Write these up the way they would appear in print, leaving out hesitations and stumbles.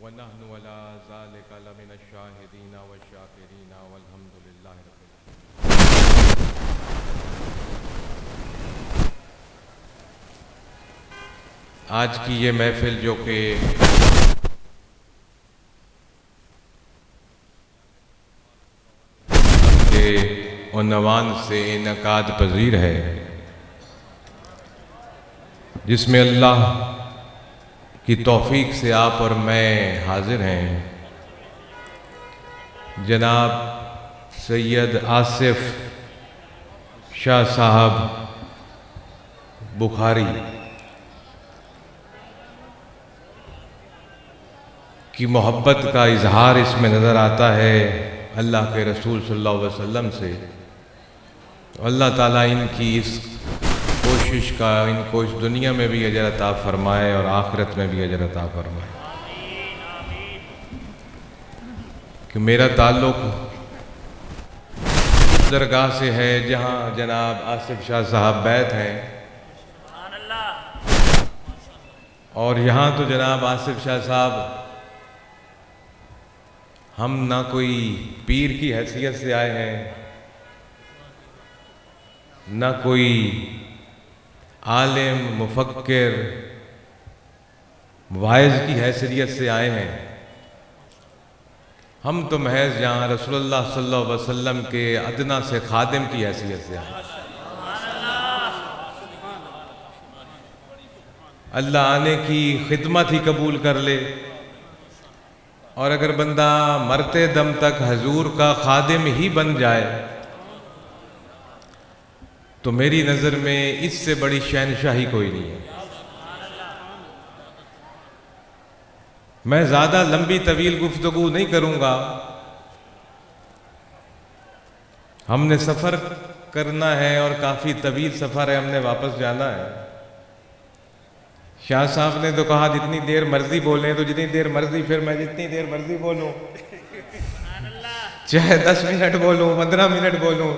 ونحن ولا ذلك لمن الشاهدين والشاكرين والحمد لله رب العالمين۔ آج کی یہ محفل جو کہ کے عنوان سے انعقاد پذیر ہے، جس میں اللہ کی توفیق سے آپ اور میں حاضر ہیں، جناب سید آصف شاہ صاحب بخاری کی محبت کا اظہار اس میں نظر آتا ہے اللہ کے رسول صلی اللہ علیہ وسلم سے۔ اللہ تعالیٰ ان کی اس کوشش کا ان کو اس دنیا میں بھی اجر عطا فرمائے اور آخرت میں بھی اجر عطا فرمائے۔ کہ میرا تعلق درگاہ سے ہے جہاں جناب آصف شاہ صاحب بیت ہیں، اور یہاں تو جناب آصف شاہ صاحب ہم نہ کوئی پیر کی حیثیت سے آئے ہیں، نہ کوئی عالم مفکر واعظ کی حیثیت سے آئے ہیں، ہم تو محض یہاں رسول اللہ صلی اللہ علیہ وسلم کے ادنا سے خادم کی حیثیت سے آئے ہیں۔ اللہ آنے کی خدمت ہی قبول کر لے، اور اگر بندہ مرتے دم تک حضور کا خادم ہی بن جائے تو میری نظر میں اس سے بڑی شہنشاہی کوئی نہیں ہے۔ میں زیادہ لمبی طویل گفتگو نہیں کروں گا، ہم نے سفر کرنا ہے اور کافی طویل سفر ہے، ہم نے واپس جانا ہے۔ شاہ صاحب نے تو کہا جتنی دیر مرضی بولیں، تو جتنی دیر مرضی، پھر میں جتنی دیر مرضی بولوں، چاہے 10 منٹ بولوں، 15 منٹ بولوں،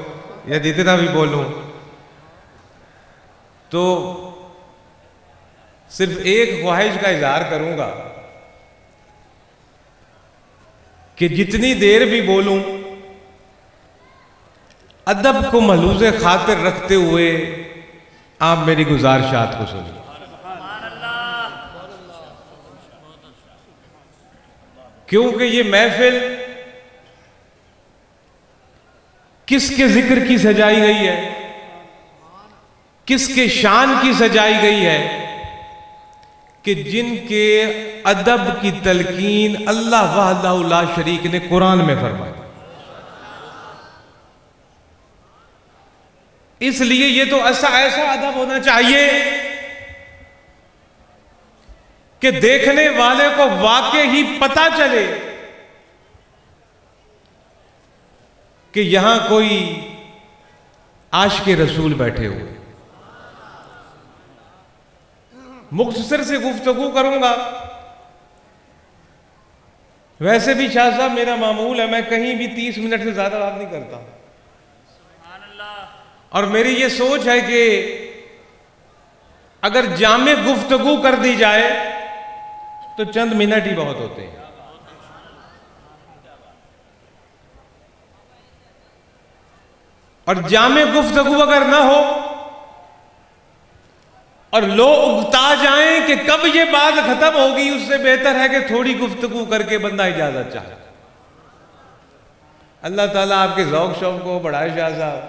یا جتنا بھی بولوں، تو صرف ایک خواہش کا اظہار کروں گا کہ جتنی دیر بھی بولوں ادب کو ملحوظ خاطر رکھتے ہوئے آپ میری گزارشات کو سنیں۔ کیونکہ یہ محفل کس کے ذکر کی سجائی گئی ہے، کس کے شان کی سجائی گئی ہے، کہ جن کے ادب کی تلقین اللہ وحدہ لا شریک نے قرآن میں فرمائی۔ اس لیے یہ تو ایسا ادب ہونا چاہیے کہ دیکھنے والے کو واقع ہی پتا چلے کہ یہاں کوئی عاشق رسول بیٹھے ہوئے۔ مختصر سے گفتگو کروں گا، ویسے بھی شاہ صاحب میرا معمول ہے میں کہیں بھی 30 منٹ سے زیادہ بات نہیں کرتا، اور میری یہ سوچ ہے کہ اگر جامع گفتگو کر دی جائے تو چند منٹ ہی بہت ہوتے ہیں، اور جامع گفتگو اگر نہ ہو اور لوگ اگتا جائیں کہ کب یہ بات ختم ہوگی، اس سے بہتر ہے کہ تھوڑی گفتگو کر کے بندہ اجازت چاہے۔ اللہ تعالیٰ آپ کے ذوق شوق کو بڑھائے۔ شاہ صاحب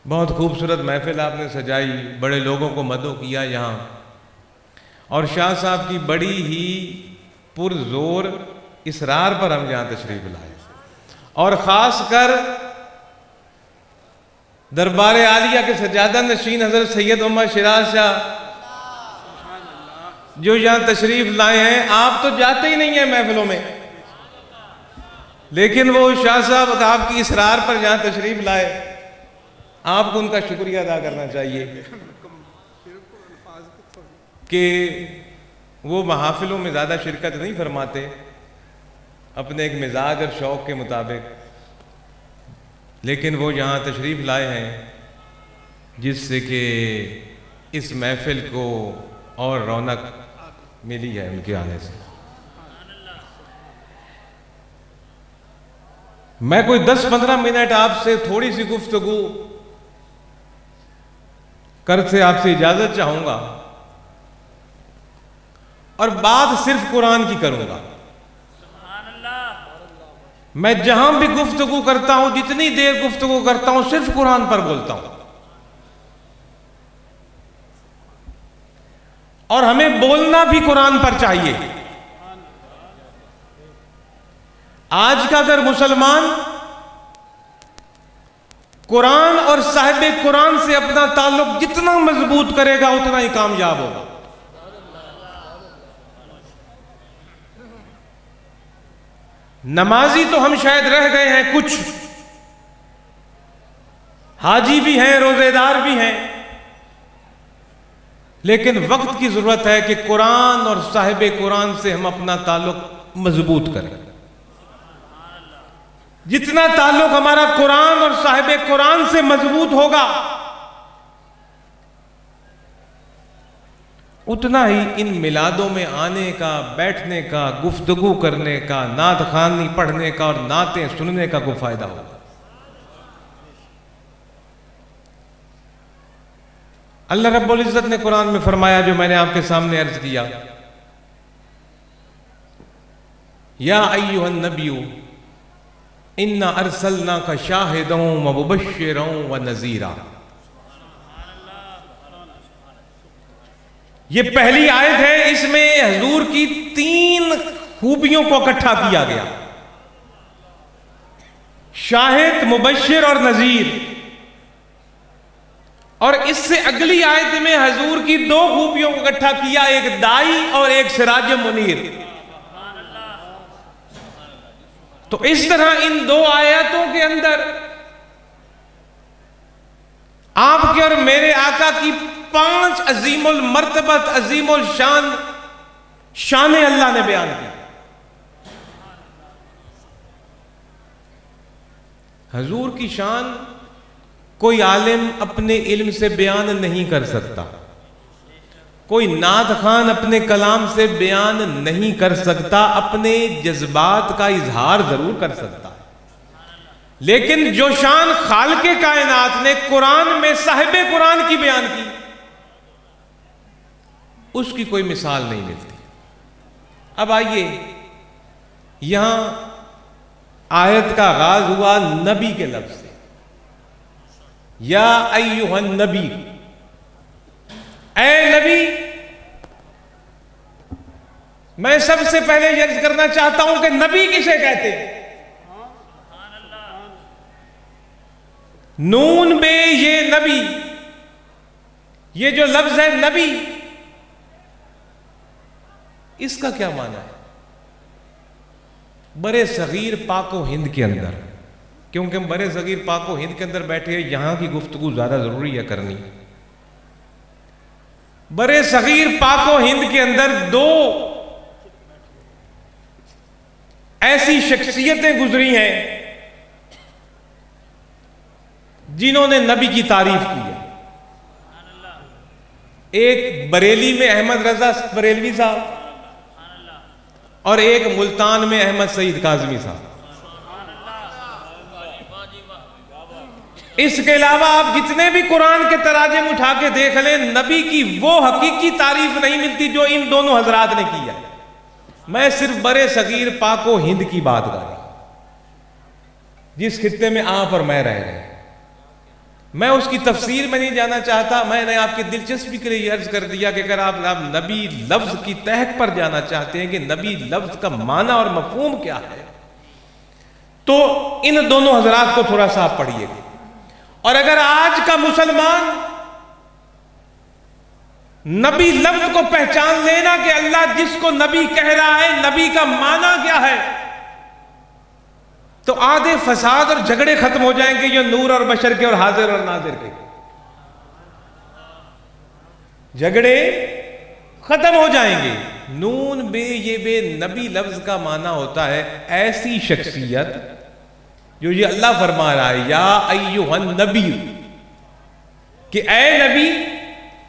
بہت خوبصورت محفل آپ نے سجائی، بڑے لوگوں کو مدعو کیا یہاں، اور شاہ صاحب کی بڑی ہی پرزور اصرار پر ہم یہاں تشریف لائے، اور خاص کر دربار عالیہ کے سجادہ نشین حضرت سید محمد شیراز شاہ جو یہاں تشریف لائے ہیں۔ آپ تو جاتے ہی نہیں ہیں محفلوں میں، لیکن وہ شاہ صاحب آپ کی اصرار پر یہاں تشریف لائے، آپ کو ان کا شکریہ ادا کرنا چاہیے کہ وہ محافلوں میں زیادہ شرکت نہیں فرماتے اپنے ایک مزاج اور شوق کے مطابق، لیکن وہ یہاں تشریف لائے ہیں، جس سے کہ اس محفل کو اور رونق ملی ہے ان کے آنے سے۔ میں کوئی 10-15 منٹ آپ سے تھوڑی سی گفتگو کرتے آپ سے اجازت چاہوں گا، اور بات صرف قرآن کی کروں گا۔ میں جہاں بھی گفتگو کرتا ہوں، جتنی دیر گفتگو کرتا ہوں، صرف قرآن پر بولتا ہوں، اور ہمیں بولنا بھی قرآن پر چاہیے۔ آج کا اگر مسلمان قرآن اور صاحب قرآن سے اپنا تعلق جتنا مضبوط کرے گا اتنا ہی کامیاب ہوگا۔ نمازی تو ہم شاید رہ گئے ہیں، کچھ حاجی بھی ہیں، روزے دار بھی ہیں، لیکن وقت کی ضرورت ہے کہ قرآن اور صاحب قرآن سے ہم اپنا تعلق مضبوط کریں۔ جتنا تعلق ہمارا قرآن اور صاحب قرآن سے مضبوط ہوگا، اتنا ہی ان میلادوں میں آنے کا، بیٹھنے کا، گفتگو کرنے کا، نعت خوانی پڑھنے کا اور نعتیں سننے کا کوئی فائدہ ہوگا۔ اللہ رب العزت نے قرآن میں فرمایا، جو میں نے آپ کے سامنے عرض کیا، یا ایھا النبی انا ارسلناک شاہدا ومبشرا ونذیرا۔ یہ پہلی آیت ہے، اس میں حضور کی 3 خوبیوں کو اکٹھا کیا گیا، شاہد، مبشر اور نذیر۔ اور اس سے اگلی آیت میں حضور کی 2 خوبیوں کو اکٹھا کیا، ایک دائی اور ایک سراج منیر۔ تو اس طرح ان 2 آیاتوں کے اندر آپ کے اور میرے آقا کی 5 عظیم المرتبت، عظیم الشان شان اللہ نے بیان کی۔ حضور کی شان کوئی عالم اپنے علم سے بیان نہیں کر سکتا، کوئی نعت خوان اپنے کلام سے بیان نہیں کر سکتا، اپنے جذبات کا اظہار ضرور کر سکتا ہے، لیکن جو شان خالق کائنات نے قرآن میں صاحب قرآن کی بیان کی، اس کی کوئی مثال نہیں ملتی۔ اب آئیے، یہاں آیت کا آغاز ہوا نبی کے لفظ سے، یا ایھا النبی، اے نبی۔ میں سب سے پہلے یہ عرض کرنا چاہتا ہوں کہ نبی کسے کہتے ہیں؟ نون بے یہ نبی، یہ جو لفظ ہے نبی، اس کا کیا معنی ہے؟ برے صغیر پاک و ہند کے اندر، کیونکہ ہم برے صغیر پاک و ہند کے اندر بیٹھے ہیں، یہاں کی گفتگو زیادہ ضروری ہے کرنی۔ برے صغیر پاک و ہند کے اندر 2 ایسی شخصیتیں گزری ہیں جنہوں نے نبی کی تعریف کی ہے۔ ایک بریلی میں احمد رضا بریلوی صاحب، اور ایک ملتان میں احمد سعید کاظمی صاحب۔ اس کے علاوہ آپ جتنے بھی قرآن کے تراجم اٹھا کے دیکھ لیں، نبی کی وہ حقیقی تعریف نہیں ملتی جو ان دونوں حضرات نے کی ہے۔ میں صرف برے صغیر پاک و ہند کی بات کر رہا ہوں، جس خطے میں آپ اور میں رہ گئے۔ میں اس کی تفسیر میں نہیں جانا چاہتا، میں نے آپ کی دلچسپی کے لیے عرض کر دیا کہ اگر آپ نبی لفظ کی تہہ پر جانا چاہتے ہیں کہ نبی لفظ کا معنی اور مفہوم کیا ہے، تو ان دونوں حضرات کو تھوڑا سا آپ پڑھیے گا۔ اور اگر آج کا مسلمان نبی لفظ کو پہچان لینا کہ اللہ جس کو نبی کہہ رہا ہے، نبی کا معنی کیا ہے، تو آدھے فساد اور جھگڑے ختم ہو جائیں گے، یہ نور اور بشر کے اور حاضر اور ناظر کے جھگڑے ختم ہو جائیں گے۔ نون بے یہ بے نبی لفظ کا معنی ہوتا ہے ایسی شخصیت جو یہ اللہ فرما رہا ہے، یا ایھا النبی، کہ اے نبی،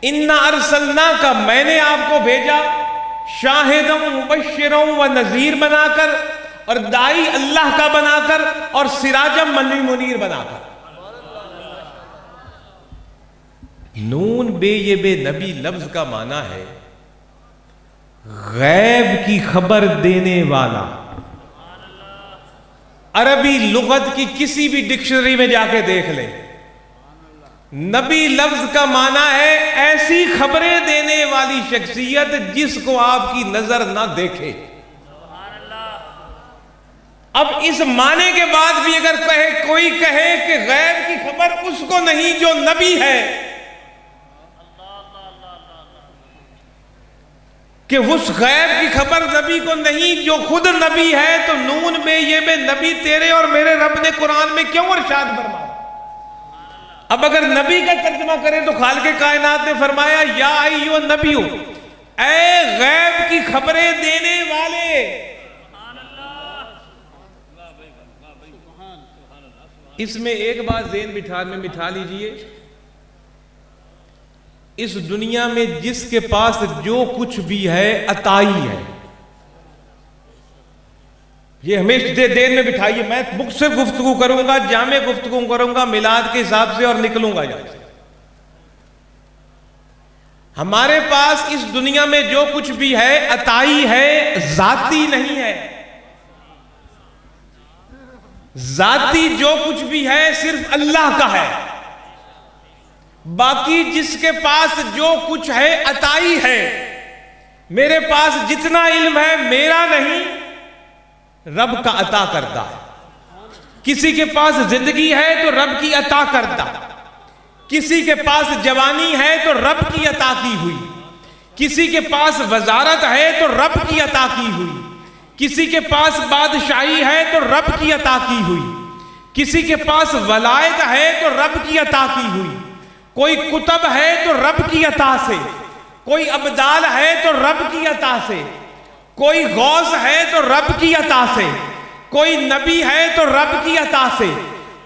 انا ارسلناک، میں نے آپ کو بھیجا، شاہدوں مبشروں و نذیر بنا کر، اور دائی اللہ کا بنا کر، اور سراجم منیر بنا کر۔ نون بے یہ بے نبی لفظ کا معنی ہے غیب کی خبر دینے والا۔ عربی لغت کی کسی بھی ڈکشنری میں جا کے دیکھ لیں، نبی لفظ کا معنی ہے ایسی خبریں دینے والی شخصیت جس کو آپ کی نظر نہ دیکھے۔ اب اس معنی کے بعد بھی اگر کوئی کہے کہ غیب کی خبر اس کو نہیں جو نبی ہے، کہ اس غیب کی خبر نبی کو نہیں جو خود نبی ہے، تو نون بے یہ بے نبی تیرے اور میرے رب نے قرآن میں کیوں ارشاد فرمایا؟ اب اگر نبی کا ترجمہ کریں تو خالق کائنات نے فرمایا یا ایھا النبی، اے غیب کی خبریں دینے والے۔ اس میں ایک بات ذہن بٹھا لیجئے، اس دنیا میں جس کے پاس جو کچھ بھی ہے عطائی ہے۔ یہ ہمیشہ دین میں بٹھائیے، میں مختصر گفتگو کروں گا، جامع گفتگو کروں گا میلاد کے حساب سے اور نکلوں گا یہاں سے۔ ہمارے پاس اس دنیا میں جو کچھ بھی ہے عطائی ہے، ذاتی نہیں ہے۔ ذاتی جو کچھ بھی ہے صرف اللہ کا ہے، باقی جس کے پاس جو کچھ ہے عطائی ہے۔ میرے پاس جتنا علم ہے میرا نہیں، رب کا عطا کرتا ہے۔ کسی کے پاس زندگی ہے تو رب کی عطا کرتا، کسی کے پاس جوانی ہے تو رب کی عطا کی ہوئی، کسی کے پاس وزارت ہے تو رب کی عطا کی ہوئی، کسی کے پاس بادشاہی ہے تو رب کی عطا کی ہوئی، کسی کے پاس ولایت ہے تو رب کی عطا کی ہوئی، کوئی کتب ہے تو رب کی عطا سے، کوئی ابدال ہے تو رب کی عطا سے، کوئی غوث ہے تو رب کی عطا سے، کوئی نبی ہے تو رب کی عطا سے،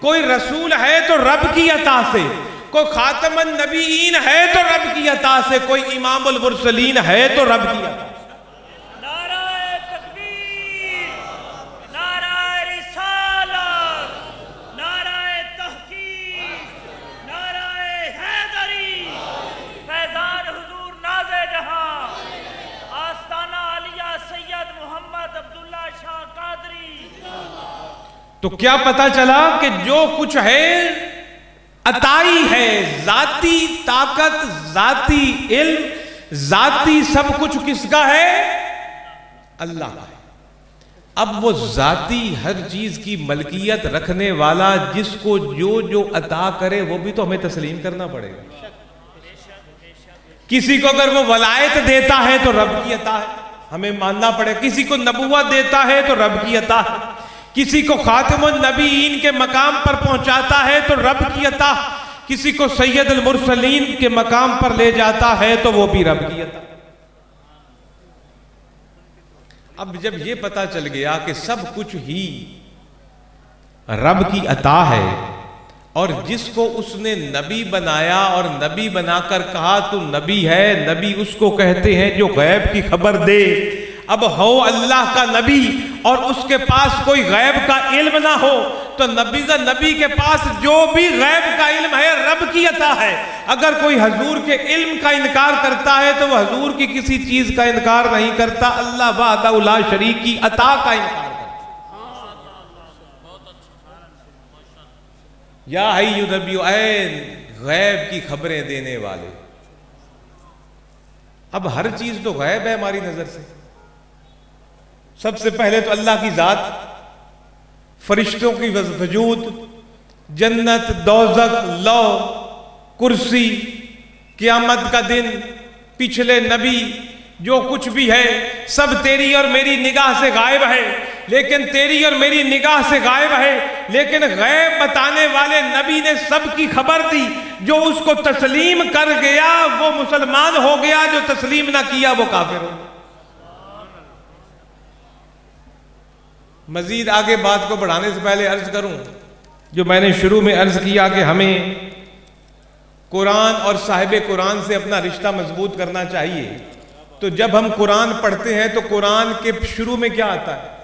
کوئی رسول ہے تو رب کی عطا سے، کوئی خاتم النبیین ہے تو رب کی عطا سے، کوئی امام المرسلین ہے تو رب کی عطا سے۔ تو کیا پتا چلا کہ جو کچھ ہے عطائی ہے، ذاتی طاقت، ذاتی علم، ذاتی سب کچھ کس کا ہے؟ اللہ کا ہے۔ اب وہ ذاتی ہر چیز کی ملکیت رکھنے والا جس کو جو عطا کرے وہ بھی تو ہمیں تسلیم کرنا پڑے گا۔ کسی کو اگر وہ ولایت دیتا ہے تو رب کی عطا ہے، ہمیں ماننا پڑے۔ کسی کو نبوت دیتا ہے تو رب کی عطا ہے، کسی کو خاتم النبیین کے مقام پر پہنچاتا ہے تو رب کی عطا، کسی کو سید المرسلین کے مقام پر لے جاتا ہے تو وہ بھی رب کی عطا۔ اب جب یہ پتا چل گیا کہ سب کچھ ہی رب کی عطا ہے، اور جس کو اس نے نبی بنایا اور نبی بنا کر کہا تو نبی ہے، نبی اس کو کہتے ہیں جو غیب کی خبر دے۔ اب ہو اللہ کا نبی اور اس کے پاس کوئی غیب کا علم نہ ہو تو نبی کے پاس جو بھی غیب کا علم ہے رب کی عطا ہے۔ اگر کوئی حضور کے علم کا انکار کرتا ہے تو وہ حضور کی کسی چیز کا انکار نہیں کرتا، اللہ وحدہ لا شریک کی عطا کا انکار کرتا۔ یا ایھا النبی، اے غیب کی خبریں دینے والے۔ اب ہر چیز تو غیب ہے ہماری نظر سے۔ سب سے پہلے تو اللہ کی ذات، فرشتوں کی وجود، جنت، دوزخ، لو، کرسی، قیامت کا دن، پچھلے نبی، جو کچھ بھی ہے سب تیری اور میری نگاہ سے غائب ہے، لیکن تیری اور میری نگاہ سے غائب ہے، لیکن غیب بتانے والے نبی نے سب کی خبر دی۔ جو اس کو تسلیم کر گیا وہ مسلمان ہو گیا، جو تسلیم نہ کیا وہ کافر ہو گیا۔ مزید آگے بات کو بڑھانے سے پہلے عرض کروں، جو میں نے شروع میں عرض کیا کہ ہمیں قرآن اور صاحب قرآن سے اپنا رشتہ مضبوط کرنا چاہیے۔ تو جب ہم قرآن پڑھتے ہیں تو قرآن کے شروع میں کیا آتا ہے؟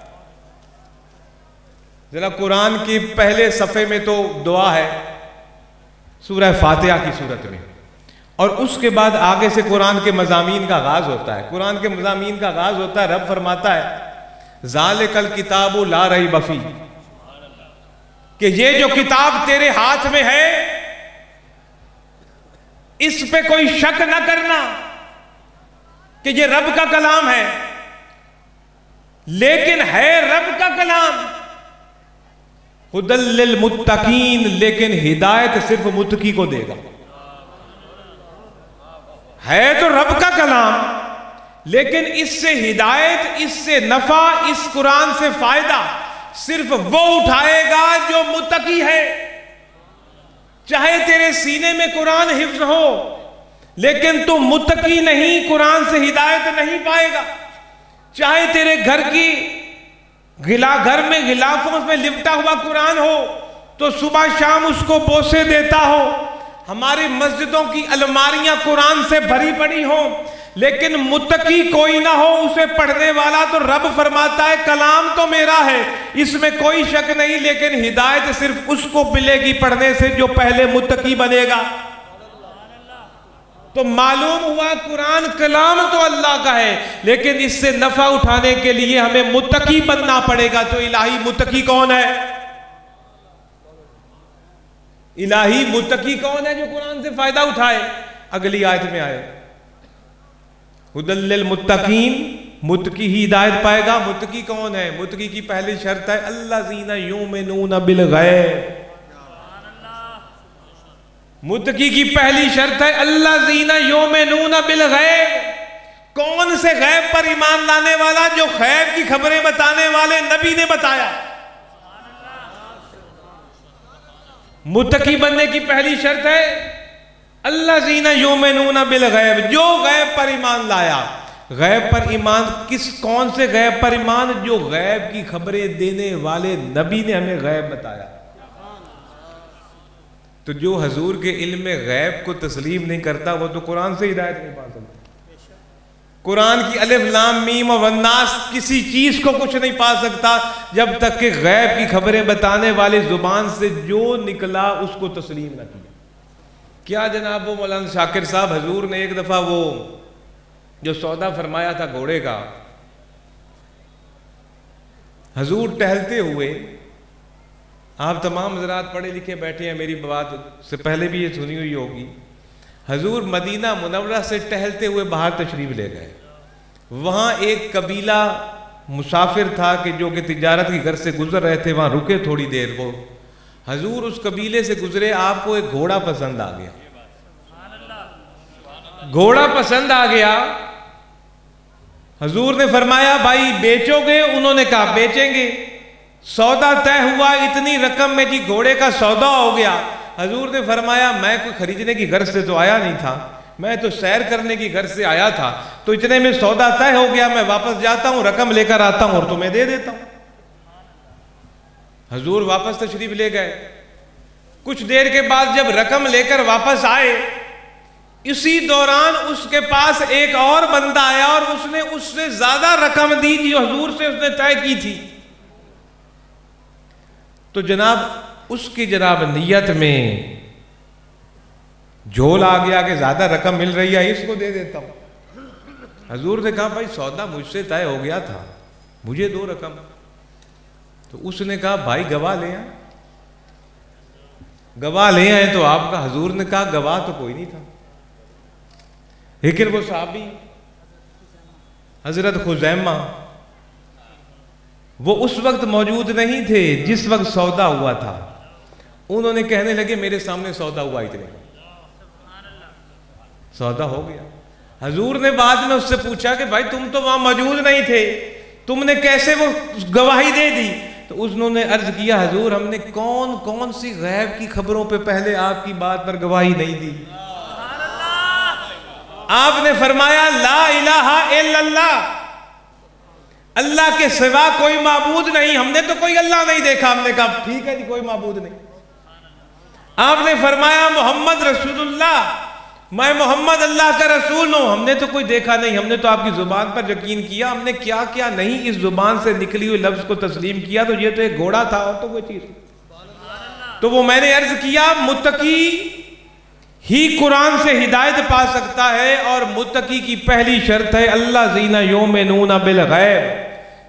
ذرا قرآن کی پہلے صفحے میں تو دعا ہے سورہ فاتحہ کی صورت میں، اور اس کے بعد آگے سے قرآن کے مضامین کا آغاز ہوتا ہے۔ قرآن کے مضامین کا آغاز ہوتا ہے، رب فرماتا ہے ذالک الکتاب لا ریب فیہ، کہ یہ جو کتاب تیرے ہاتھ میں ہے اس پہ کوئی شک نہ کرنا کہ یہ رب کا کلام ہے، لیکن ہے رب کا کلام ہدی للمتقین، لیکن ہدایت صرف متقی کو دے گا۔ ہے تو رب کا کلام، لیکن اس سے ہدایت، اس سے نفع، اس قرآن سے فائدہ صرف وہ اٹھائے گا جو متقی ہے۔ چاہے تیرے سینے میں قرآن حفظ ہو، لیکن تو متقی نہیں، قرآن سے ہدایت نہیں پائے گا۔ چاہے تیرے گھر میں غلافوں میں لپٹا ہوا قرآن ہو تو صبح شام اس کو بوسے دیتا ہو، ہماری مسجدوں کی الماریاں قرآن سے بھری پڑی ہوں، لیکن متقی کوئی نہ ہو اسے پڑھنے والا، تو رب فرماتا ہے کلام تو میرا ہے، اس میں کوئی شک نہیں، لیکن ہدایت صرف اس کو ملے گی پڑھنے سے جو پہلے متقی بنے گا۔ تو معلوم ہوا قرآن کلام تو اللہ کا ہے، لیکن اس سے نفع اٹھانے کے لیے ہمیں متقی بننا پڑے گا۔ تو الہی متقی کون ہے؟ الہی متقی کون ہے جو قرآن سے فائدہ اٹھائے؟ اگلی آیت میں آئے ہدی للمتقین، متقی ہی ہدایت پائے گا۔ متقی کون ہے؟ متقی کی پہلی شرط ہے الذین یؤمنون بالغیب۔ متقی کی پہلی شرط ہے الذین یؤمنون بالغیب۔ کون سے غیب پر ایمان لانے والا؟ جو غیب کی خبریں بتانے والے نبی نے بتایا۔ متقی بننے کی پہلی شرط ہے الذین یؤمنون بالغیب، جو غیب پر ایمان لایا۔ غیب پر ایمان کون سے غیب پر ایمان؟ جو غیب کی خبریں دینے والے نبی نے ہمیں غیب بتایا۔ تو جو حضور کے علم میں غیب کو تسلیم نہیں کرتا وہ تو قرآن سے ہدایت نہیں پا سکتا۔ قرآن کی الف لام میم و والناس کسی چیز کو کچھ نہیں پا سکتا جب تک کہ غیب کی خبریں بتانے والی زبان سے جو نکلا اس کو تسلیم نہ کیا۔ کیا جناب وہ مولانا شاکر صاحب، حضور نے ایک دفعہ وہ جو سودا فرمایا تھا گھوڑے کا، حضور ٹہلتے ہوئے، آپ تمام حضرات پڑھے لکھے بیٹھے ہیں، میری بات سے پہلے بھی یہ سنی ہوئی ہوگی، حضور مدینہ منورہ سے ٹہلتے ہوئے باہر تشریف لے گئے۔ وہاں ایک قبیلہ مسافر تھا کہ جو کہ تجارت کی غرض سے گزر رہے تھے، وہاں رکے تھوڑی دیر۔ وہ حضور اس قبیلے سے گزرے، آپ کو ایک گھوڑا پسند آ گیا۔ گھوڑا پسند آ گیا، حضور نے فرمایا بھائی بیچو گے؟ انہوں نے کہا بیچیں گے۔ سودا طے ہوا اتنی رقم میں، جی گھوڑے کا سودا ہو گیا۔ حضور نے فرمایا میں کوئی خریدنے کی غرض سے تو آیا نہیں تھا، میں تو سیر کرنے کی غرض سے آیا تھا، تو اتنے میں سودا طے ہو گیا، میں واپس جاتا ہوں، رقم لے کر آتا ہوں اور تمہیں دے دیتا ہوں۔ حضور واپس تشریف لے گئے۔ کچھ دیر کے بعد جب رقم لے کر واپس آئے، اسی دوران اس کے پاس ایک اور بندہ آیا اور اس نے اس سے زیادہ رقم دی جو حضور سے اس نے طے کی تھی۔ تو جناب اس کی نیت میں جھول آ گیا کہ زیادہ رقم مل رہی ہے، اس کو دے دیتا ہوں۔ حضور نے کہا بھائی سودا مجھ سے طے ہو گیا تھا، مجھے دو رقم۔ تو اس نے کہا بھائی گواہ لے آئیں۔ گواہ لے آئے تو آپ کا، حضور نے کہا گواہ تو کوئی نہیں تھا، لیکن وہ صحابی حضرت خزیمہ وہ اس وقت موجود نہیں تھے جس وقت سودا ہوا تھا۔ انہوں نے کہنے لگے میرے سامنے سودا ہوا اتنے کا، سودا ہو گیا۔ حضور نے بعد میں اس سے پوچھا کہ بھائی تم تو وہاں موجود نہیں تھے، تم نے کیسے وہ گواہی دے دی؟ تو انہوں نے عرض کیا حضور ہم نے کون کون سی غیب کی خبروں پہ پہلے آپ کی بات پر گواہی نہیں دی؟ آپ نے فرمایا لا الہ الا اللہ، اللہ کے سوا کوئی معبود نہیں، ہم نے تو کوئی اللہ نہیں دیکھا۔ ہم نے کہا ٹھیک ہے جی کوئی معبود نہیں۔ آپ نے فرمایا محمد رسول اللہ، میں محمد اللہ کا رسول ہوں، ہم نے تو کوئی دیکھا نہیں، ہم نے تو آپ کی زبان پر یقین کیا، ہم نے کیا کیا نہیں اس زبان سے نکلی ہوئی لفظ کو تسلیم کیا، تو یہ تو ایک گھوڑا تھا اور تو کوئی چیز۔ تو وہ میں نے عرض کیا متقی ہی قرآن سے ہدایت پا سکتا ہے، اور متقی کی پہلی شرط ہے الذین یؤمنون بالغیب،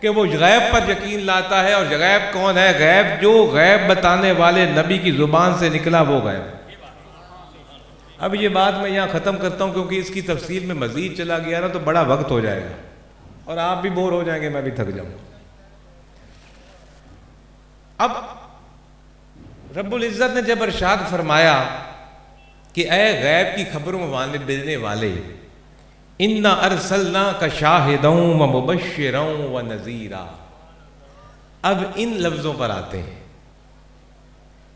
کہ وہ غیب پر یقین لاتا ہے۔ اور غیب کون ہے؟ غیب جو غیب بتانے والے نبی کی زبان سے نکلا وہ غیب۔ اب یہ بات میں یہاں ختم کرتا ہوں، کیونکہ اس کی تفصیل میں مزید چلا گیا نا تو بڑا وقت ہو جائے گا، اور آپ بھی بور ہو جائیں گے، میں بھی تھک جاؤں گا۔ اب رب العزت نے جب ارشاد فرمایا کہ اے غیب کی خبروں دینے والے، اِنَّا أَرْسَلْنَاكَ شَاهِدًا وَمُبَشِّرًا وَنَذِيرًا، اب ان لفظوں پر آتے ہیں۔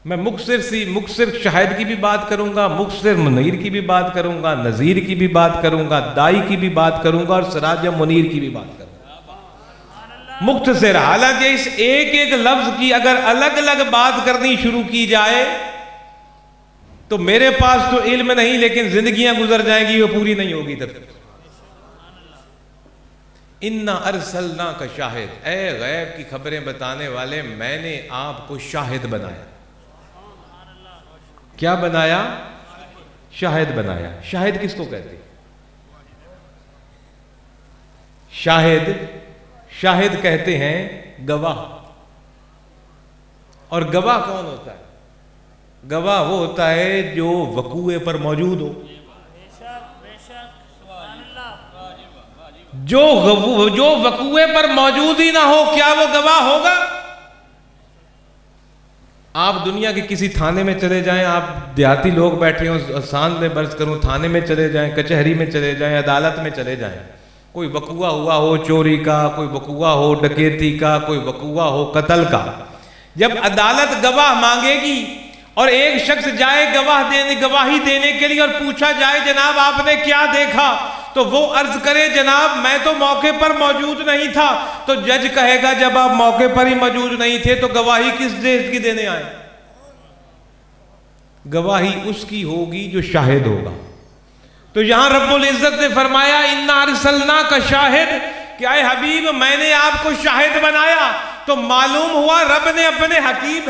میں مکثر شاہد کی بھی بات کروں گا، مکثر منیر کی بھی بات کروں گا، نذیر کی بھی بات کروں گا، دائی کی بھی بات کروں گا، اور سراج منیر کی بھی بات کروں گا مختصر۔ حالانکہ اس ایک ایک لفظ کی اگر الگ الگ بات کرنی شروع کی جائے تو میرے پاس تو علم نہیں، لیکن زندگیاں گزر جائیں گی، وہ پوری نہیں ہوگی تب تک۔ اِنَّا أَرْسَلْنَاكَ شَاهِدًا، اے غیب کی خبریں بتانے والے، میں نے آپ کو شاہد بنایا۔ کیا بنایا؟ شاہد بنایا۔ شاہد کس کو کہتے ہیں؟ شاہد کہتے ہیں گواہ۔ اور گواہ کون ہوتا ہے؟ گواہ وہ ہوتا ہے جو وقوع پر موجود ہو۔ جو وقوع پر موجود ہی نہ ہو، کیا وہ گواہ ہوگا؟ آپ دنیا کے کسی تھانے میں چلے جائیں، آپ دیہاتی لوگ بیٹھے ہوں، آسان میں برس کروں، تھانے میں چلے جائیں، کچہری میں چلے جائیں، عدالت میں چلے جائیں، کوئی وقوع ہوا ہو چوری کا، کوئی وقوع ہو ڈکیتی کا، کوئی وقوع ہو قتل کا، جب عدالت گواہ مانگے گی اور ایک شخص جائے گواہی دینے کے لیے اور پوچھا جائے جناب آپ نے کیا دیکھا، تو وہ عرض کرے جناب میں تو موقع پر موجود نہیں تھا، تو جج کہے گا جب آپ موقع پر ہی موجود نہیں تھے تو گواہی کس چیز کی دینے آئے؟ گواہی اس کی ہوگی جو شاہد ہوگا۔ تو یہاں رب العزت نے فرمایا اِنَّا أَرْسَلْنَاكَ شَاهِدًا، کہ اے حبیب میں نے آپ کو شاہد بنایا۔ تو معلوم ہوا رب نے اپنے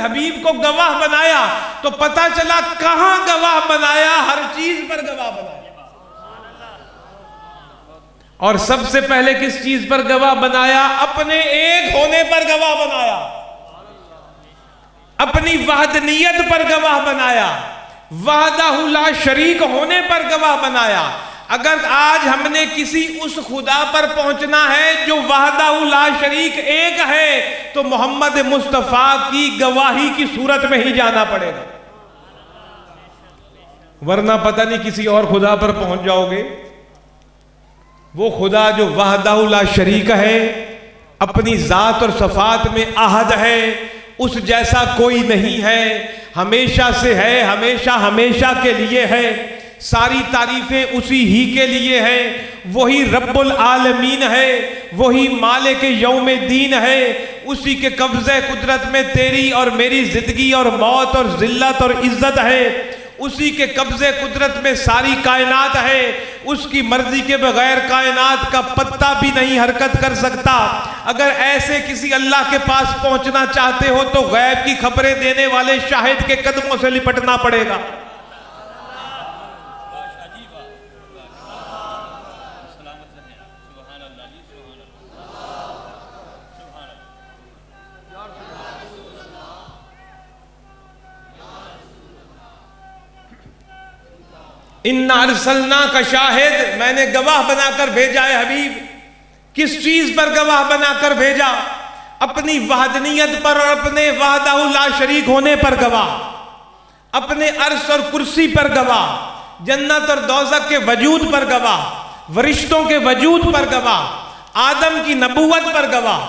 حبیب کو گواہ بنایا، تو پتہ چلا کہاں گواہ بنایا؟ ہر چیز پر گواہ بنایا۔ اور سب سے پہلے کس چیز پر گواہ بنایا؟ اپنے ایک ہونے پر گواہ بنایا، اپنی وحدانیت پر گواہ بنایا، وحدہ لا شریک ہونے پر گواہ بنایا۔ اگر آج ہم نے کسی اس خدا پر پہنچنا ہے جو وحدہ لا شریک ایک ہے، تو محمد مصطفیٰ کی گواہی کی صورت میں ہی جانا پڑے گا، ورنہ پتہ نہیں کسی اور خدا پر پہنچ جاؤ گے۔ وہ خدا جو وحدہ لا شریک ہے، اپنی ذات اور صفات میں احد ہے، اس جیسا کوئی نہیں ہے، ہمیشہ سے ہے، ہمیشہ کے لیے ہے، ساری تعریفیں اسی ہی کے لیے ہیں، وہی رب العالمین ہے، وہی مالک یوم الدین ہے، اسی کے قبضہ قدرت میں تیری اور میری زندگی اور موت اور ذلت اور عزت ہے، اسی کے قبضے قدرت میں ساری کائنات ہے، اس کی مرضی کے بغیر کائنات کا پتہ بھی نہیں حرکت کر سکتا۔ اگر ایسے کسی اللہ کے پاس پہنچنا چاہتے ہو تو غیب کی خبریں دینے والے شاہد کے قدموں سے لپٹنا پڑے گا۔ اِنَّا أَرْسَلْنَاكَ شَاهِدًا، میں نے گواہ بنا کر بھیجا ہے حبیب۔ کس چیز پر گواہ بنا کر بھیجا؟ اپنی وحدانیت پر اور اپنے وحدہ لا شریک ہونے پر گواہ، اپنے عرش اور کرسی پر گواہ، جنت اور دوزخ کے وجود پر گواہ، فرشتوں کے وجود پر گواہ، آدم کی نبوت پر گواہ،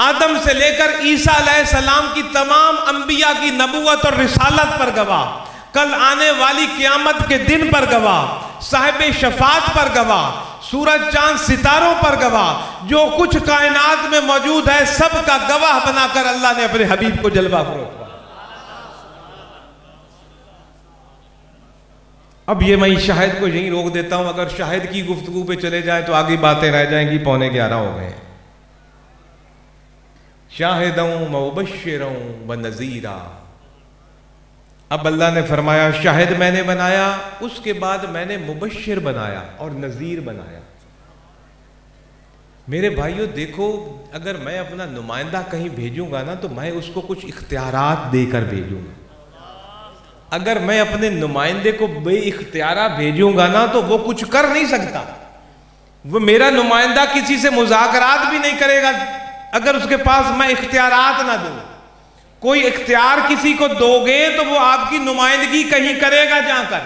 آدم سے لے کر عیسیٰ علیہ السلام کی تمام انبیاء کی نبوت اور رسالت پر گواہ، کل آنے والی قیامت کے دن پر گواہ، صاحب شفاعت پر گواہ، سورج چاند ستاروں پر گواہ، جو کچھ کائنات میں موجود ہے سب کا گواہ بنا کر اللہ نے اپنے حبیب کو جلوہ فروخت کیا۔ اب یہ میں شاہد کو یہیں روک دیتا ہوں، اگر شاہد کی گفتگو پہ چلے جائیں تو آگے باتیں رہ جائیں گی، 11:15 ہو گئے ہیں۔ شاہدوں مبشروں ونذیرا، اب اللہ نے فرمایا شاہد میں نے بنایا، اس کے بعد میں نے مبشر بنایا اور نذیر بنایا۔ میرے بھائیو دیکھو، اگر میں اپنا نمائندہ کہیں بھیجوں گا نا تو میں اس کو کچھ اختیارات دے کر بھیجوں گا۔ اگر میں اپنے نمائندے کو بے اختیارہ بھیجوں گا نا تو وہ کچھ کر نہیں سکتا، وہ میرا نمائندہ کسی سے مذاکرات بھی نہیں کرے گا اگر اس کے پاس میں اختیارات نہ دوں۔ کوئی اختیار کسی کو دو گے تو وہ آپ کی نمائندگی کہیں کرے گا جا کر۔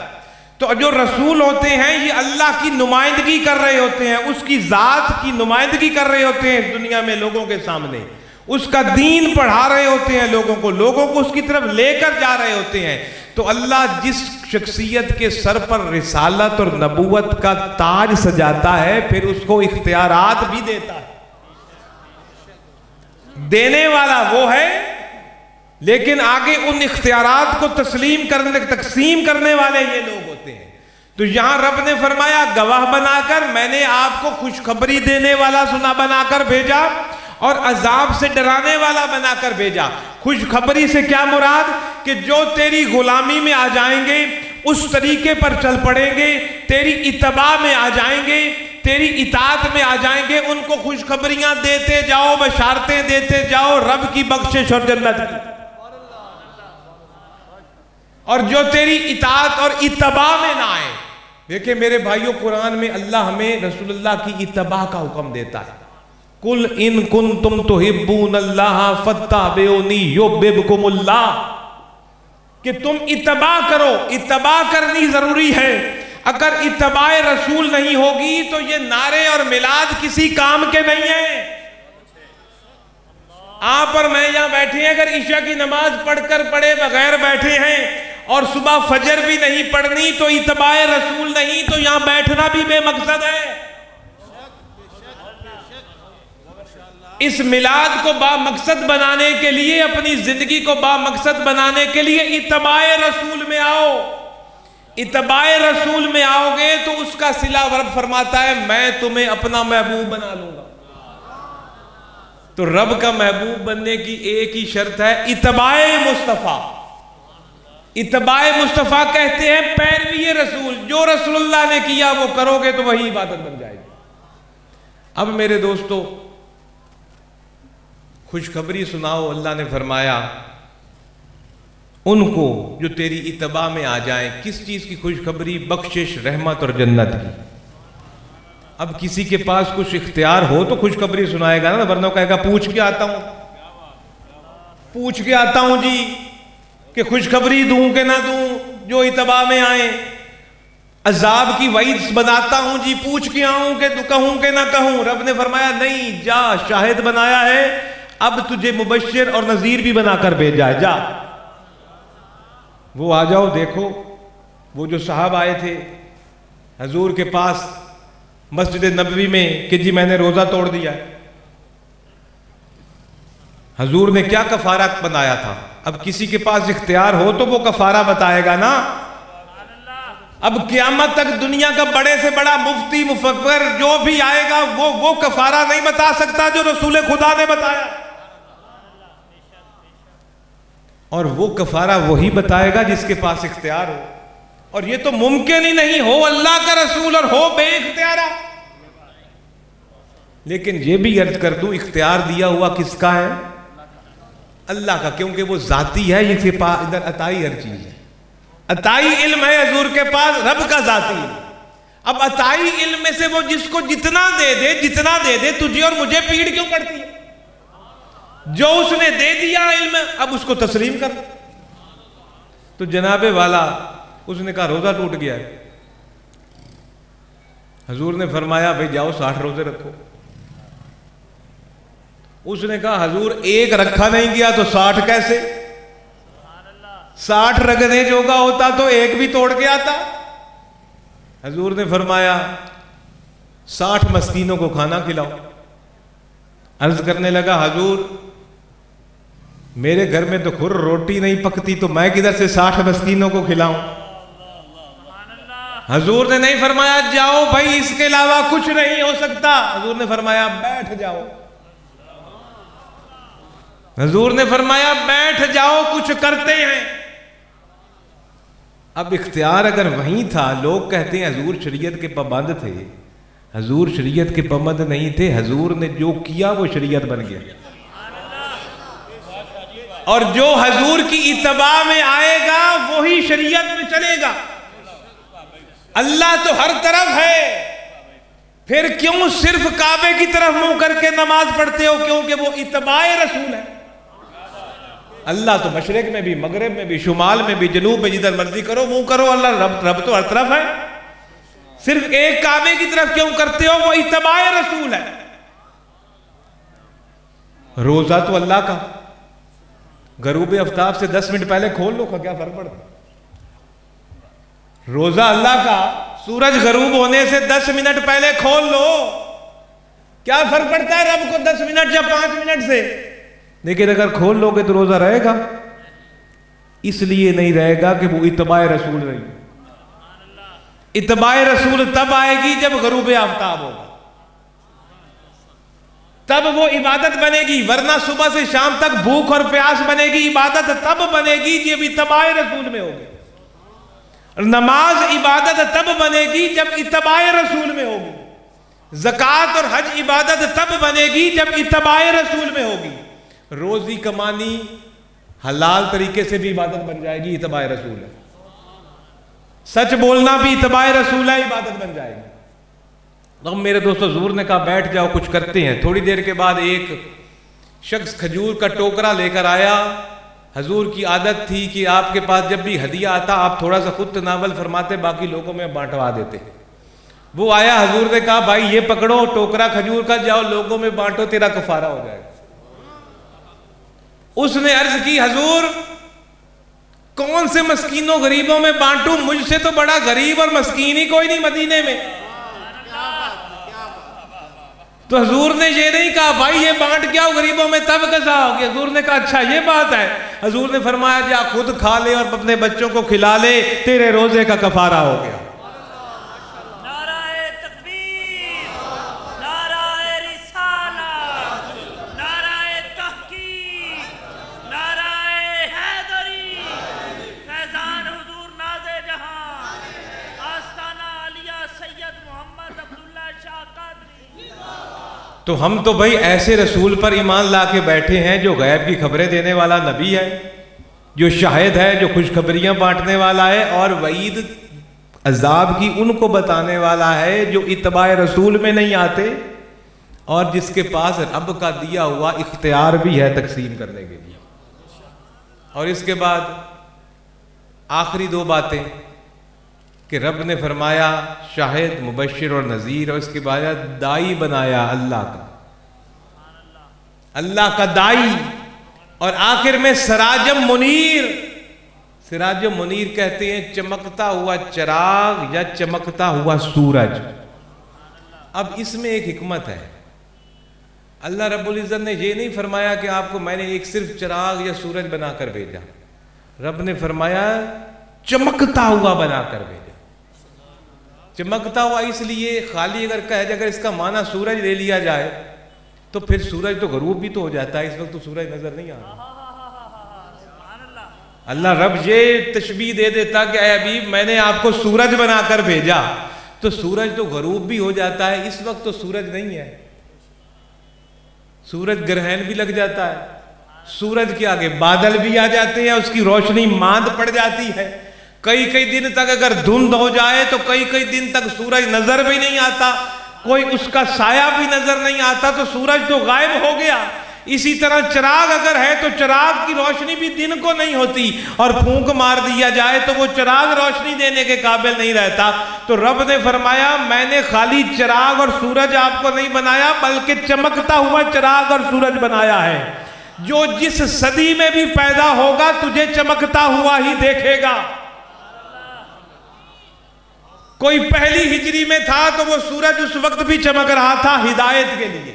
تو جو رسول ہوتے ہیں یہ اللہ کی نمائندگی کر رہے ہوتے ہیں، اس کی ذات کی نمائندگی کر رہے ہوتے ہیں دنیا میں لوگوں کے سامنے، اس کا دین پڑھا رہے ہوتے ہیں لوگوں کو اس کی طرف لے کر جا رہے ہوتے ہیں۔ تو اللہ جس شخصیت کے سر پر رسالت اور نبوت کا تاج سجاتا ہے پھر اس کو اختیارات بھی دیتا ہے۔ دینے والا وہ ہے، لیکن آگے ان اختیارات کو تقسیم کرنے والے یہ لوگ ہوتے ہیں۔ تو یہاں رب نے فرمایا گواہ بنا کر میں نے آپ کو خوشخبری دینے والا سنا بنا کر بھیجا اور عذاب سے ڈرانے والا بنا کر بھیجا۔ خوشخبری سے کیا مراد؟ کہ جو تیری غلامی میں آ جائیں گے، اس طریقے پر چل پڑیں گے، تیری اتباع میں آ جائیں گے، تیری اطاعت میں آ جائیں گے، ان کو خوشخبریاں دیتے جاؤ، بشارتیں دیتے جاؤ رب کی بخشش اور جنت کی۔ اور جو تیری اطاعت اور اتباع میں نہ آئے، دیکھیں میرے بھائیوں قرآن میں اللہ ہمیں رسول اللہ کی اتباع کا حکم دیتا ہے۔ قُلْ إِن كُنْتُمْ تُحِبُّونَ اللَّهَ فَاتَّبِعُونِي يُحْبِبْكُمُ اللَّهُ، کہ تم اتباع کرو۔ اتباع کرنی ضروری ہے۔ اگر اتباع رسول نہیں ہوگی تو یہ نعرے اور میلاد کسی کام کے نہیں ہیں۔ آپ اور میں یہاں بیٹھے ہیں، اگر عشاء کی نماز پڑھ کر پڑھے بغیر بیٹھے ہیں اور صبح فجر بھی نہیں پڑھنی تو اتباع رسول نہیں، تو یہاں بیٹھنا بھی بے مقصد ہے۔ اس میلاد کو با مقصد بنانے کے لیے، اپنی زندگی کو با مقصد بنانے کے لیے اتباع رسول میں آؤ۔ اتباع رسول میں آؤ گے تو اس کا صلہ رب فرماتا ہے میں تمہیں اپنا محبوب بنا لوں گا۔ تو رب کا محبوب بننے کی ایک ہی شرط ہے اتباع مصطفیٰ۔ اتباع مصطفیٰ کہتے ہیں پیروی رسول، جو رسول اللہ نے کیا وہ کرو گے تو وہی عبادت بن جائے گی۔ اب میرے دوستو خوشخبری سناؤ، اللہ نے فرمایا ان کو جو تیری اتباع میں آ جائیں۔ کس چیز کی خوشخبری؟ بخشش، رحمت اور جنت کی۔ اب کسی کے پاس کچھ اختیار ہو تو خوشخبری سنائے گا نا، ورنہ کہے گا پوچھ کے آتا ہوں جی کہ خوشخبری دوں کہ نہ دوں جو اتباع میں آئیں، عذاب کی وعید بناتا ہوں جی پوچھ کے آؤں کہ کہوں کہ نہ کہوں۔ رب نے فرمایا نہیں، جا، شاہد بنایا ہے، اب تجھے مبشر اور نذیر بھی بنا کر بھیجا ہے، جا۔ وہ آ جاؤ، دیکھو وہ جو صاحب آئے تھے حضور کے پاس مسجد نبوی میں کہ جی میں نے روزہ توڑ دیا ہے، حضور نے کیا کفارہ بنایا تھا؟ اب کسی کے پاس اختیار ہو تو وہ کفارہ بتائے گا نا۔ اب قیامت تک دنیا کا بڑے سے بڑا مفتی مفکر جو بھی آئے گا وہ کفارہ نہیں بتا سکتا جو رسول خدا نے بتایا، اور وہ کفارہ وہی بتائے گا جس کے پاس اختیار ہو۔ اور یہ تو ممکن ہی نہیں ہو اللہ کا رسول اور ہو بے اختیارہ۔ لیکن یہ بھی عرض کر دوں اختیار دیا ہوا کس کا ہے؟ اللہ کا، کیونکہ وہ ذاتی ہے، یہ ادھر عطائی ہر چیز ہے۔ عطائی علم ہے حضور کے پاس، رب کا ذاتی علم۔ اب عطائی علم میں سے وہ جس کو جتنا دے دے تجھے اور مجھے پیڑ کیوں پڑتی ہے؟ جو اس نے دے دیا علم اب اس کو تسلیم کر۔ تو جناب والا اس نے کہا روزہ ٹوٹ گیا ہے۔ حضور نے فرمایا بھئی جاؤ 60 روزے رکھو۔ اس نے کہا حضور ایک رکھا نہیں گیا تو 60 کیسے؟ 60 رکھنے جوگا ہوتا تو ایک بھی توڑ کے آتا۔ حضور نے فرمایا 60 مسکینوں کو کھانا کھلاؤ۔ عرض کرنے لگا حضور میرے گھر میں تو خود روٹی نہیں پکتی تو میں کدھر سے 60 مسکینوں کو کھلاؤں؟ حضور نے نہیں فرمایا جاؤ بھائی اس کے علاوہ کچھ نہیں ہو سکتا، حضور نے فرمایا بیٹھ جاؤ، حضور نے فرمایا بیٹھ جاؤ کچھ کرتے ہیں۔ اب اختیار اگر وہیں تھا، لوگ کہتے ہیں حضور شریعت کے پابند تھے، حضور شریعت کے پابند نہیں تھے، حضور نے جو کیا وہ شریعت بن گیا، اور جو حضور کی اتباع میں آئے گا وہی شریعت میں چلے گا۔ اللہ تو ہر طرف ہے، پھر کیوں صرف کعبے کی طرف منہ کر کے نماز پڑھتے ہو؟ کیونکہ وہ اتباع رسول ہے۔ اللہ تو مشرق میں بھی، مغرب میں بھی، شمال میں بھی، جنوب میں، جدھر مرضی کرو منہ کرو، اللہ رب تو ہر طرف ہے، صرف ایک کعبے کی طرف کیوں کرتے ہو؟ وہ اتباع رسول ہے۔ روزہ تو اللہ کا، غروب آفتاب سے 10 منٹ پہلے کھول لو، کیا فرق پڑتا؟ روزہ اللہ کا، سورج غروب ہونے سے 10 منٹ پہلے کھول لو، کیا فرق پڑتا ہے رب کو 10 منٹ یا 5 منٹ سے؟ لیکن اگر کھول لو گے تو روزہ رہے گا، اس لیے نہیں رہے گا کہ وہ اتباع رسول نہیں۔ اتباع رسول تب آئے گی جب غروب آفتاب ہوگا، تب وہ عبادت بنے گی، ورنہ صبح سے شام تک بھوک اور پیاس بنے گی، عبادت تب بنے گی جب اتباع رسول میں ہوگی، نماز عبادت تب بنے گی جب اتباع رسول میں ہوگی، زکوٰۃ اور حج عبادت تب بنے گی جب اتباع رسول میں ہوگی، روزی کمانی حلال طریقے سے بھی عبادت بن جائے گی، اتباع رسول ہے، سچ بولنا بھی اتباع رسول ہے، عبادت بن جائے گی۔ اب میرے دوستو، حضور نے کہا بیٹھ جاؤ کچھ کرتے ہیں۔ تھوڑی دیر کے بعد ایک شخص کھجور کا ٹوکرا لے کر آیا۔ حضور کی عادت تھی کہ آپ کے پاس جب بھی ہدیہ آتا آپ تھوڑا سا خود تناول فرماتے، باقی لوگوں میں بانٹوا دیتے۔ وہ آیا، حضور نے کہا بھائی یہ پکڑو ٹوکرا کھجور کا، جاؤ لوگوں میں بانٹو، تیرا کفارہ ہو جائے گا۔ اس نے عرض کی حضور کون سے مسکینوں غریبوں میں بانٹوں؟ مجھ سے تو بڑا غریب اور مسکین ہی کوئی نہیں مدینے میں۔ تو حضور نے یہ نہیں کہا بھائی یہ بانٹ کیا ہو غریبوں میں تب قضا ہوگی، حضور نے کہا اچھا یہ بات ہے۔ حضور نے فرمایا جا خود کھا لے اور اپنے بچوں کو کھلا لے، تیرے روزے کا کفارہ ہو گیا۔ تو ہم تو بھائی ایسے رسول پر ایمان لا کے بیٹھے ہیں جو غیب کی خبریں دینے والا نبی ہے، جو شاہد ہے، جو خوشخبریاں بانٹنے والا ہے، اور وعید عذاب کی ان کو بتانے والا ہے جو اتباع رسول میں نہیں آتے، اور جس کے پاس رب کا دیا ہوا اختیار بھی ہے تقسیم کرنے کے لیے۔ اور اس کے بعد آخری 2 باتیں کہ رب نے فرمایا شاہد، مبشر اور نذیر، اور اس کے بعد دائی بنایا اللہ کا، اللہ کا دائی، اور آخر میں سراجم منیر۔ سراجم منیر کہتے ہیں چمکتا ہوا چراغ یا چمکتا ہوا سورج۔ اب اس میں ایک حکمت ہے، اللہ رب العزت نے یہ نہیں فرمایا کہ آپ کو میں نے ایک صرف چراغ یا سورج بنا کر بھیجا، رب نے فرمایا چمکتا ہوا بنا کر بھیجا۔ چمکتا ہوا اس لیے خالی اگر کہہ جائے، اگر اس کا معنی سورج لے لیا جائے تو پھر سورج تو غروب بھی تو ہو جاتا ہے، اس وقت تو سورج نظر نہیں آ رہا۔ اللہ رب یہ تشبیہ دے دیتا کہ اے حبیب میں نے آپ کو سورج بنا کر بھیجا، تو سورج تو غروب بھی ہو جاتا ہے، اس وقت تو سورج نہیں ہے، سورج گرہن بھی لگ جاتا ہے، سورج کے آگے بادل بھی آ جاتے ہیں، اس کی روشنی ماند پڑ جاتی ہے، کئی دن تک اگر دھند ہو جائے تو کئی دن تک سورج نظر بھی نہیں آتا، کوئی اس کا سایہ بھی نظر نہیں آتا، تو سورج تو غائب ہو گیا۔ اسی طرح چراغ اگر ہے تو چراغ کی روشنی بھی دن کو نہیں ہوتی، اور پھونک مار دیا جائے تو وہ چراغ روشنی دینے کے قابل نہیں رہتا۔ تو رب نے فرمایا میں نے خالی چراغ اور سورج آپ کو نہیں بنایا، بلکہ چمکتا ہوا چراغ اور سورج بنایا ہے، جو جس صدی میں بھی پیدا ہوگا تجھے چمکتا ہوا ہی دیکھے گا۔ کوئی پہلی ہجری میں تھا تو وہ سورج اس وقت بھی چمک رہا تھا ہدایت کے لیے،